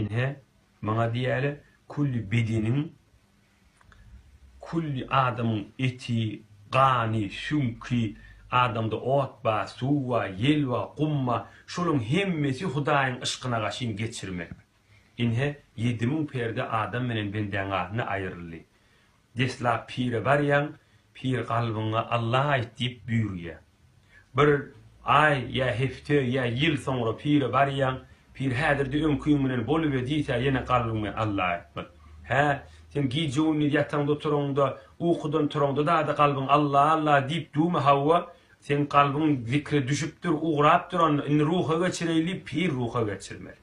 İnhe bana diyeli kulli bedenin, kulli adamın eti, gani, şunki, adamda otba, suva, yelva, kumma, şolun hemmesi Hudaýyň ışkyna gaşyn geçirmek. İnhe 7000 perde adam menen benden gahyny aýryldy. Desla pire baryan, pir galbyňa Allah aýdyp büýürýär. Bir ay ya hefte ya yıl sonra pire baryan, pir häzirde öňküň menen bolup edýär, ýene galbyňa Allah aýtmak. Ha, sen gijewni ýatanda oturanda, ukudan turanda da galbyň Allah Allah diýip duma hawa, sen galbyň zikre düşüpdir, ugrap duran, in ruha geçireyli, pir ruha geçirmeli.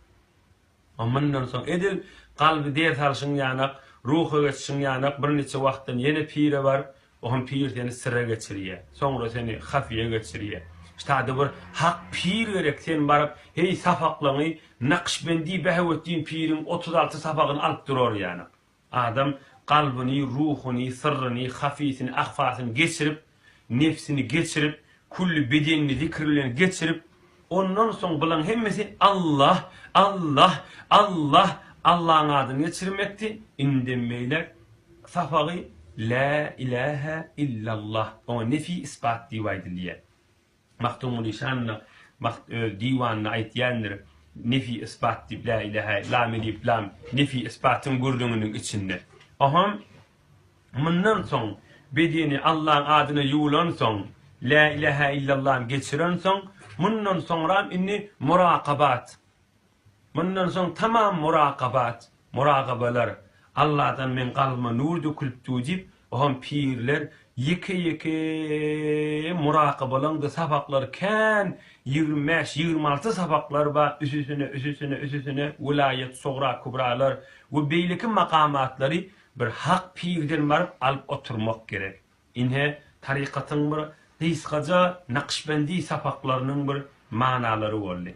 Ammandan soň edil galby dert alşyň ýanak, ruha geçişiň ýanak bir neçe wagtdan ýene pire bar, oňam pir seni sirre geçirýär. Soňra seni hafiýe geçirýär. Ştada bir hak pir gerek, sen baryp hey safaklaňy Nakşbendi Behawetdin pirin 36 safagyny alyp durar ýanak. Adam galbyny, ruhuny, sirrini, hafisini, ahfasyny geçirip, nefsini geçirip, kulli bedenini zikirlerini geçirip, ondan soň bulan hemmesi Allah, Allah, Allah, Allah'ın adını geçirmekti. Indemeýler safagy la ilahe illallah. O nefi ispat diýýär. Maktumul işanna diwanna aýtýandyr. Nefi ispat diýip la ilahe lam diýip lam nefi ispatyň gurdunyň içinde. Aham mundan soň bedeni Allah'ın adyna ýuwulan soň la ilahe illallah geçiren soň mundan soňra inni muraqabat. Mundan soň tamam muraqabalar. Allah'dan men galbyma nur dökülip diýip, aham pirler yeke muraqabalanda sapaklar kan 25-26 sapaklar ba üsüsüne vilayet soğra kubralar we beýleki makamatları bir hak pirden baryp alyp oturmak gerek. Inhe tarikatyň bir kıskaca Nakşbendi sapaklarynyň bir manalary boldy.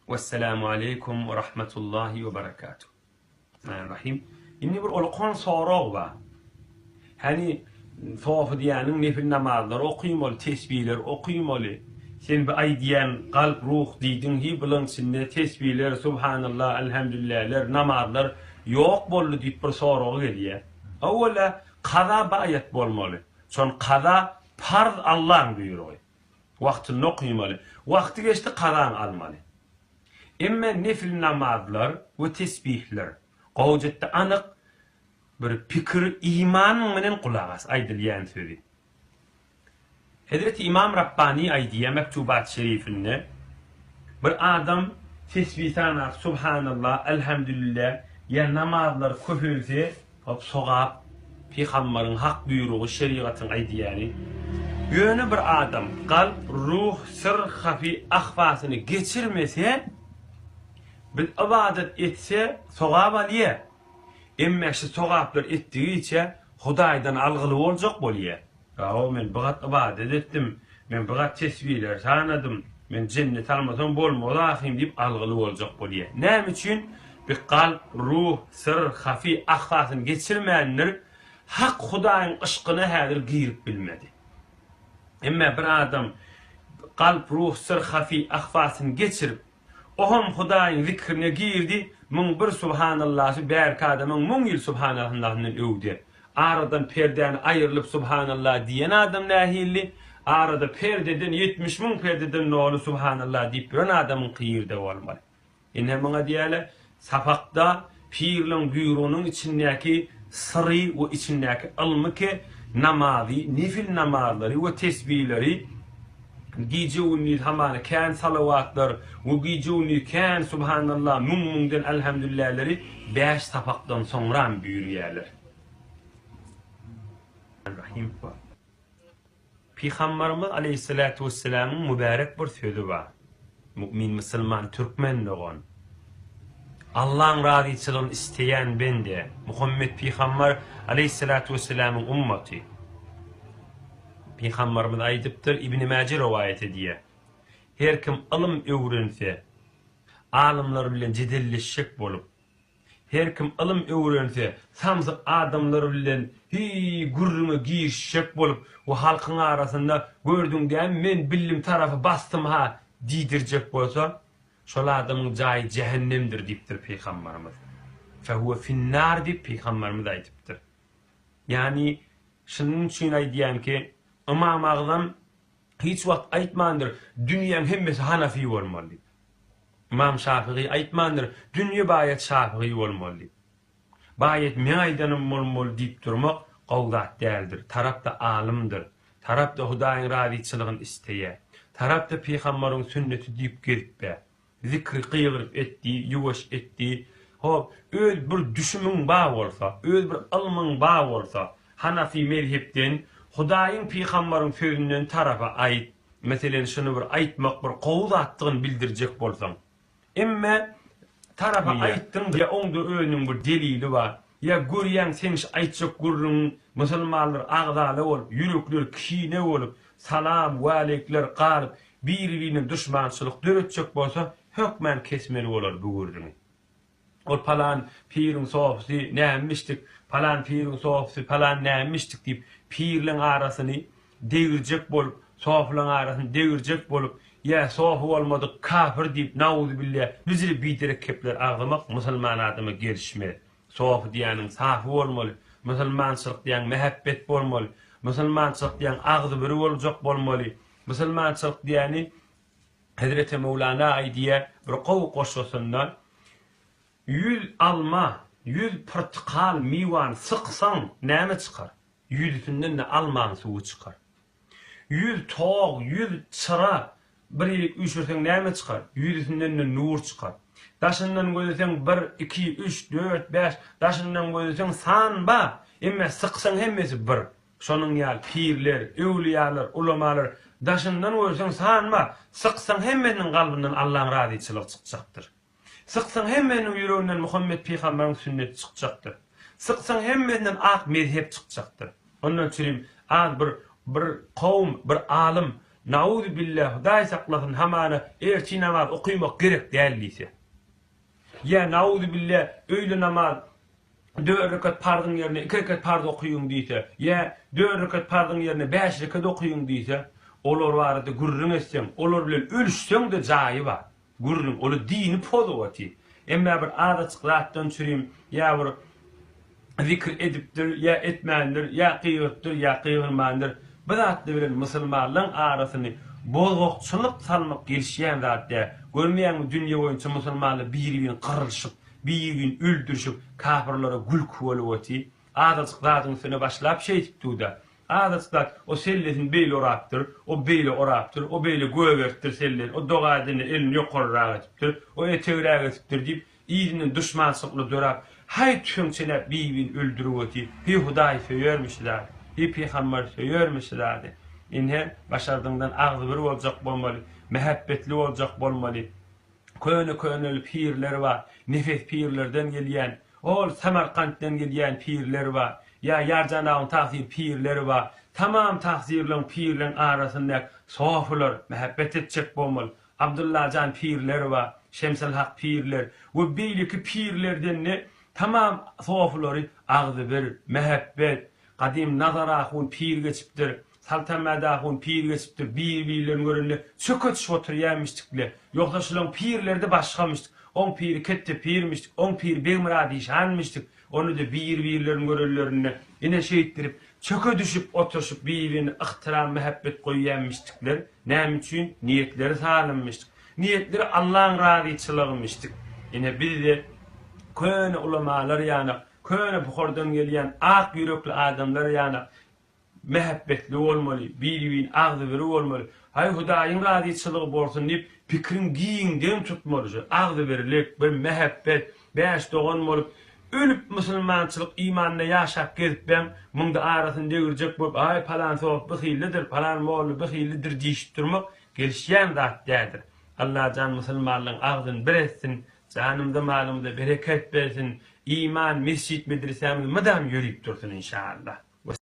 Vesselamu aleykum ve rahmetullahi ve berekatuhu. Rahim. Inni bir olqan sorag ba. Hani sofu diýäniň nefil namazlar okuýmaly, tesbihler okuýmaly. Sen bir ay diýen galp ruh diýdiň hi bilen sinne tesbihler, subhanallah, elhamdülillahler, namazlar ýok boldy diýip bir sorag gelýär. Awwala qaza baýat bolmaly. Şon qaza farz Allah'ın buyruğu. Wagtyny okuýmaly. Wagty geçdi qazaň almaly. Emme nefil namazlar ve tesbihler gowjatda anyk bir pikir iman menen kulağas aýdylýan sözi. Hazreti İmam Rabbani aýdýar mektubat şerifinde bir adam tesbihtan subhanallah elhamdülillah ya namazlar köpülse hop sogap Peygamberin hak buyruğu şeriatyň aýdýany ýöne bir adam galp ruh sir hafi ahfasyny geçirmese bir ibadet etse sogap alýar. Emme şu sogaplar etdigiçe Hudaýdan algyly boljak bolýar. Ýa men bigat ibadet etdim, men bigat tesbihler sanadym, men cennet almasam bolmazakym diýip algyly boljak bolýar. Näme üçin? Bir kalp, ruh, sir, hafi ahfasyny geçirmeýänler hak Hudaýyň ışkyny häzir girip bilmedi. Emme bir adam kalp, ruh, sir, hafi ahfasyny geçirip oham Hudaýyň zikrine girdi, mun bir subhanallah berka adamyň mun ýyl subhanallahny öwdi. Aradan perdeni aýrylyp subhanallah diýen adam nähilli, arada perdeden 70 000 perdeden nolu subhanallah diýip bir adamyň kıyırda bolmaly. Ene maňa diýäler, sapakda pirliň buyrugynyň içindäki sirri we içindäki ilmike namazy, nefil namazlary we tesbihleri gijewni hamana kan salawatlar we gijewni kan subhanallah mumden elhamdülillahleri 5 sapakdan soňra buyurýarlar. Rahim. Peygamberimiz aleyhissalatu vesselam'ın mübarek bir sözü var. Mümin, Müslüman, Türkmen dogan. Allah'ın raziçiliğini isteyen bende. Muhammed Peygamber aleyhissalatu vesselam'ın ümmeti. Peygamberimiz aýdypdyr, İbn Mace rivayet ediýär. Her kim ilim öwrense, alimler bilen jedelleşik bolup, her kim ilim öwrense, samzy adamlar bilen gurruna girişik bolup, o halkyň arasynda gördüňden men bildim tarafy bastym ha diýdirjek bolsa, şol adamyň jaý cehennemdir diýipdir Peýgamberimiz. Fehuve finnar diýip Peýgamberimiz aýdypdyr. Yani şunun üçin aýdýan ki, Imam Agzam hiç wagt aýtmandyr, dünýäň hemmesi Hanafi bolmaly. İmam Şafii aýtmandyr, dünýä baýat Şafii bolmaly. Baýat meýdanym bolmaly diýip durmak gowdat däldir. Tarapda alymdyr. Tarapda Hudaýyň razyçylygyny isteýär. Tarapda Peýgamberiň sünneti diýip gelipbe. Zikri qyýgyryp etdi, ýuwaş etdi. Hop, öz bir düşümüň bar bolsa, öz bir ilmiň bar bolsa, Hanafi mezhepden Hudaýyň Peýgamberiň sözünden tarafa aýt, meselen şunu bir aýtmak bir gowdatdygyny bildirjek bolsaň. Emme tarafa aýtdyň diýe oňda özüniň bir delili bar. Ya görýän sen aýtjak gurrun musulmanlar agdaly bolup, ýürekleri kine bolup, salam we alekler garyp, bir-birine düşmançylyk döretjek bolsa, hökmen kesmeli bolar bu gurrun. O palan pirin sofsy nämişdik, palan pirin sofsy palan nämişdik diýip pirleň arasyny degirjek bolup, soflaň arasyny degirjek bolup, ya sofu bolmady kafir diýip nauzubillah bizli biderek kepler agdamak musulman adama gerişmeli. Sofu diýäniň safy bolmaly, musulmançylyk diýen mehabbet bolmaly, musulmançylyk diýen agdy biri boljak bolmaly. Musulmançylyk diýeni Hazreti Mevlana aýdýar bir gowy goşgasyndan 100 alma, 100 portakal miwan sıksan näme çykar? 100'ünden de alman suwu çykar. 100 tog, 100 çıra bir üşürsen näme çykar? 100'ünden de nur çykar. Daşyndan gözleseň 1, 2, 3, 4, 5, daşyndan gözleseň sanba, emme sıksan hemmesi bir. Şonuň ýaly pirler, öwliýalar, ulamalar, daşyndan gözleseň sanma, sıksan hemmesiniň galbyndan Allahyň razyçylygy çykjakdyr. Sıksan hemmesiniň ýüreginden Muhammed Peýgamberiň sünneti çykjakdyr. Sıksan hemmesinden ak mezhep çykjakdyr. Ondan üçin az bir kowm, bir alim, nauzu billah, Hudaý saklasyn hamana erçi namaz okuymak gerek däldiýse. Ya nauzu billah öýle namaz 4 rekat pardyň ýerine 2 rekat pardy okuýun diýse, ya 4 rekat pardyň ýerine 5 rekat okuýun diýse, olar barada gurrun etseň, olar bilen ölüşseň de jaýy bar. Gurrun ola dini pozowaty. Emme bir adaçyklatdan çürim, ya bir zikr edipdir, ya etmändir, ya qyýypdyr, ya qyýgylmandyr. Bu zatly bilen musulmanlaryň arasyny bozgokçylyk salmak gelişýän zatda, görmeýän dünýä boýunça musulmanlar bir-birini qyrylşyp, bir-birini öldürüşip, kafirlere gülk boluwaty. Adaçyklatyň sene başlap şeýdipdi. Adaçyklar o sellesin beýle orapdyr, o beýle orapdyr, o beýle göwertdir sellen, o dogadyny elini ýokarraga etipdir, o etegrä etipdir diýip, ýygyny düşmançylykly dörap, hay tüňçene bir-birini öldürüweti, hi Hudaý söýermişler. Bir Peýgamber söýermişler. Inhe başardyňdan agzy bir boljak bolmaly, mehabbetli boljak bolmaly. Köne pirler bar, nefes pirlerden gelýän, ol Samarkanddan gelýän pirler bar. Ya Yarjanaň tahsir pirleri bar. Tamam tahsirleň pirleň arasynda sofular mehabbet etjek bolmaly. Abdullah Can pirleri bar, Şemsel Hak pirler we beýleki pirlerden ne tamam sofulary agzy bir mehabbet. Qadim Nazarahun pir geçipdir. Saltamadahun pir geçipdir. Bir-birlerini görünle çökötüş oturýarmyşdykle. Ýoksa şolaň pirlerde başgamışdyk. On piri ketdi pirmişdik. On pir Beýmurady şanmışdyk. Onu da bir-birlerini görünlerine ine şeýitdirip, çöke düşüp oturuşup bir-birini ihtiram, mehabbet goýýanmyşdyklar. Näme üçin? Niýetleri salynmyşdyk. Niýetleri Allahyň razyçylygymışdyk. Ine biz de köne ulamalar ýa-ni köne buhardan gelýän ak ýürekli adamlar ýa-ni mehabbetli bolmaly, bir-birini agzy biri bolmaly. Hay Hudaýyň razyçylygy bolsun diýip pikirin giýinden tutmaly. Agzy birilik, bir mehabbet, beş dogan bolup ölüp musulmançylyk imanyna ýaşap gezip ben muňda arasynda degirjek bolup ay palan sow bihilidir, palan mowlu bihilidir diýip durmak gelişýän zat dädir. Allah can musulmanlaryň agzyny bir etsin, canymda malymda bereket bersin, iman mescit medresemiz madam ýörüp dursun inşallah.